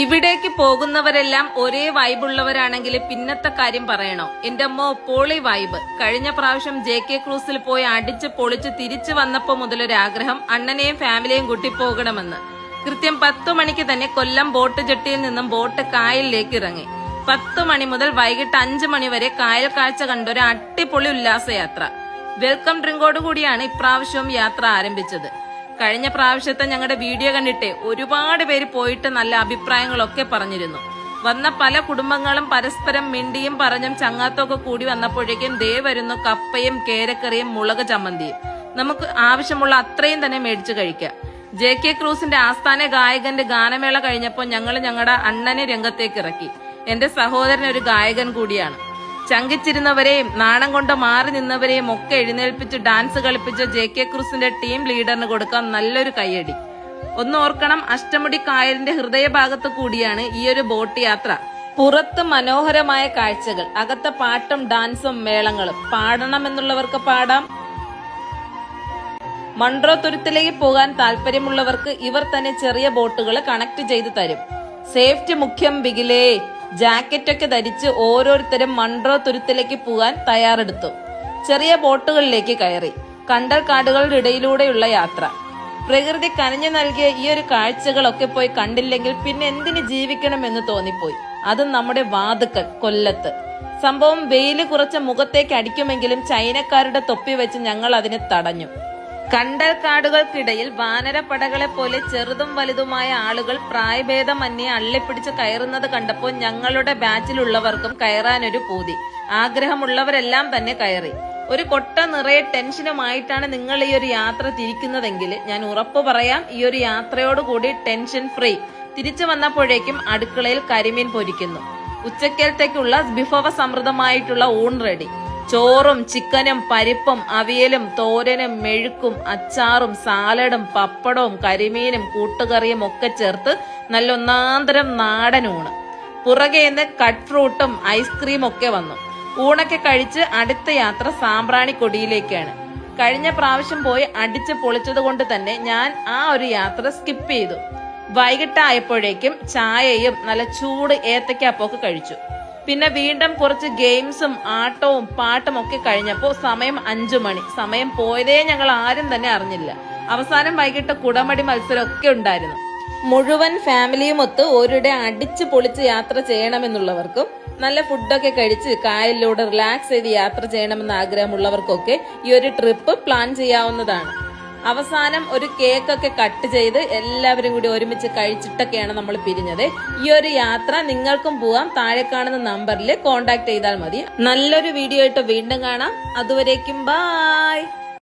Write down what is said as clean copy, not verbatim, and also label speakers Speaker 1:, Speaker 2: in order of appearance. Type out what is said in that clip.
Speaker 1: ഇവിടേക്ക് പോകുന്നവരെല്ലാം ഒരേ വൈബുള്ളവരാണെങ്കിൽ പിന്നത്തെ കാര്യം പറയണോ? എന്റെ അമ്മോ, പോളി വൈബ്. കഴിഞ്ഞ പ്രാവശ്യം JK ക്രൂസിൽ പോയി അടിച്ച് പൊളിച്ച് തിരിച്ചു വന്നപ്പോ മുതലൊരാഗ്രഹം അണ്ണനെയും ഫാമിലിയെയും കൂട്ടി പോകണമെന്ന്. കൃത്യം 10 മണിക്ക് തന്നെ കൊല്ലം ബോട്ട് ജെട്ടിയിൽ നിന്നും ബോട്ട് കായലിലേക്ക് ഇറങ്ങി. 10 മണി മുതൽ വൈകിട്ട് 5 മണി വരെ കായൽ കാഴ്ച കണ്ടൊരു അടിപൊളി ഉല്ലാസയാത്ര. വെൽക്കം ഡ്രിങ്കോടുകൂടിയാണ് ഇപ്രാവശ്യവും യാത്ര ആരംഭിച്ചത്. കഴിഞ്ഞ പ്രാവശ്യത്തെ ഞങ്ങളുടെ വീഡിയോ കണ്ടിട്ട് ഒരുപാട് പേര് പോയിട്ട് നല്ല അഭിപ്രായങ്ങളൊക്കെ പറഞ്ഞിരുന്നു. വന്ന പല കുടുംബങ്ങളും പരസ്പരം മിണ്ടിയും പറഞ്ഞും ചങ്ങാത്തൊക്കെ കൂടി വന്നപ്പോഴേക്കും ദേ വരുന്നു കപ്പയും കേരക്കറിയും മുളക് ചമ്മന്തിയും. നമുക്ക് ആവശ്യമുള്ള അത്രയും തന്നെ മേടിച്ചു കഴിക്കാം. JK ക്രൂസിന്റെ ആസ്ഥാന ഗായകന്റെ ഗാനമേള കഴിഞ്ഞപ്പോൾ ഞങ്ങൾ ഞങ്ങളുടെ അണ്ണനെ രംഗത്തേക്ക് ഇറക്കി. എന്റെ സഹോദരൻ ഒരു ഗായകൻ കൂടിയാണ്. ചങ്കിച്ചിരുന്നവരെയും നാണം കൊണ്ട് മാറി നിന്നവരെയും ഒക്കെ എഴുന്നേൽപ്പിച്ച് ഡാൻസ് കളിപ്പിച്ച JK ക്രൂസിന്റെ ടീം ലീഡറിന് കൊടുക്കാൻ നല്ലൊരു കയ്യടി. ഒന്നോർക്കണം, അഷ്ടമുടി കായലിന്റെ ഹൃദയഭാഗത്ത് കൂടിയാണ് ഈ ഒരു ബോട്ട് യാത്ര. പുറത്ത് മനോഹരമായ കാഴ്ചകൾ, അകത്തെ പാട്ടും ഡാൻസും മേളങ്ങളും. പാടണമെന്നുള്ളവർക്ക് പാടാം. മൺട്രോ തുരുത്തിലേക്ക് പോകാൻ താല്പര്യമുള്ളവർക്ക് ഇവർ തന്നെ ചെറിയ ബോട്ടുകൾ കണക്ട് ചെയ്ത് തരും. സേഫ്റ്റി മുഖ്യം ബിഗിലേ. ജാക്കറ്റൊക്കെ ധരിച്ച് ഓരോരുത്തരും മൺട്രോ തുരുത്തിലേക്ക് പോകാൻ തയ്യാറെടുത്തു. ചെറിയ ബോട്ടുകളിലേക്ക് കയറി. കണ്ടൽ കാടുകളുടെ ഇടയിലൂടെയുള്ള യാത്ര. പ്രകൃതി കനിഞ്ഞു നൽകിയ ഈ ഒരു കാഴ്ചകളൊക്കെ പോയി കണ്ടില്ലെങ്കിൽ പിന്നെ എന്തിന് ജീവിക്കണമെന്ന് തോന്നിപ്പോയി. അതും നമ്മുടെ വാതുക്കൽ കൊല്ലത്ത്. സംഭവം വെയില് കുറച്ച് മുഖത്തേക്ക് അടിക്കുമെങ്കിലും ചൈനക്കാരുടെ തൊപ്പി വെച്ച് ഞങ്ങൾ അതിനെ തടഞ്ഞു. കണ്ടൽ കാടുകൾക്കിടയിൽ വാനരപ്പടകളെ പോലെ ചെറുതും വലുതുമായ ആളുകൾ പ്രായഭേദമന്യേ അള്ളിപ്പിടിച്ച് കയറുന്നത് കണ്ടപ്പോൾ ഞങ്ങളുടെ ബാച്ചിലുള്ളവർക്കും കയറാനൊരു പൂതി. ആഗ്രഹമുള്ളവരെല്ലാം തന്നെ കയറി. ഒരു കൊട്ട നിറയെ ടെൻഷനുമായിട്ടാണ് നിങ്ങൾ ഈ ഒരു യാത്ര തിരിക്കുന്നതെങ്കിൽ ഞാൻ ഉറപ്പു പറയാം, ഈ ഒരു യാത്രയോടുകൂടി ടെൻഷൻ ഫ്രീ. തിരിച്ചു വന്നപ്പോഴേക്കും അടുക്കളയിൽ കരിമീൻ പൊരിക്കുന്നു. ഉച്ചക്കേലത്തേക്കുള്ള വിഭവ സമൃദ്ധമായിട്ടുള്ള ഊൺ റെഡി. ചോറും ചിക്കനും പരിപ്പും അവിയലും തോരനും മെഴുക്കും അച്ചാറും സാലഡും പപ്പടവും കരിമീനും കൂട്ടുകറിയും ഒക്കെ ചേർത്ത് നല്ല ഒന്നാന്തരം നാടൻ ഊണ്. പുറകേന്ന് കട്ട് ഫ്രൂട്ടും ഐസ്ക്രീം ഒക്കെ വന്നു. ഊണൊക്കെ കഴിച്ച് അടുത്ത യാത്ര സാമ്പ്രാണി കൊടിയിലേക്കാണ്. കഴിഞ്ഞ പ്രാവശ്യം പോയി അടിച്ച് പൊളിച്ചത് കൊണ്ട് തന്നെ ഞാൻ ആ ഒരു യാത്ര സ്കിപ്പ് ചെയ്തു. വൈകിട്ടായപ്പോഴേക്കും ചായയും നല്ല ചൂട് ഏത്തക്കാപ്പൊക്കെ കഴിച്ചു. പിന്നെ വീണ്ടും കുറച്ച് ഗെയിംസും ആട്ടവും പാട്ടും ഒക്കെ കഴിഞ്ഞപ്പോൾ സമയം 5 മണി. സമയം പോയതേ ഞങ്ങൾ ആരും തന്നെ അറിഞ്ഞില്ല. അവസാനം വൈകിട്ട് കുടമടി മത്സരമൊക്കെ ഉണ്ടായിരുന്നു. മുഴുവൻ ഫാമിലിയും ഒത്ത് ഒരിടെ അടിച്ചു പൊളിച്ച് യാത്ര ചെയ്യണമെന്നുള്ളവർക്കും നല്ല ഫുഡൊക്കെ കഴിച്ച് കായലിലൂടെ റിലാക്സ് ചെയ്ത് യാത്ര ചെയ്യണമെന്ന് ആഗ്രഹമുള്ളവർക്കൊക്കെ ഈ ഒരു ട്രിപ്പ് പ്ലാൻ ചെയ്യാവുന്നതാണ്. അവസാനം ഒരു കേക്കൊക്കെ കട്ട് ചെയ്ത് എല്ലാവരും കൂടി ഒരുമിച്ച് കഴിച്ചിട്ടൊക്കെയാണ് നമ്മൾ പിരിഞ്ഞത്. ഈ ഒരു യാത്ര നിങ്ങൾക്കും പോവാം. താഴെ കാണുന്ന നമ്പറിൽ കോണ്ടാക്ട് ചെയ്താൽ മതി. നല്ലൊരു വീഡിയോ ആയിട്ട് വീണ്ടും കാണാം. അതുവരേക്കും ബൈ.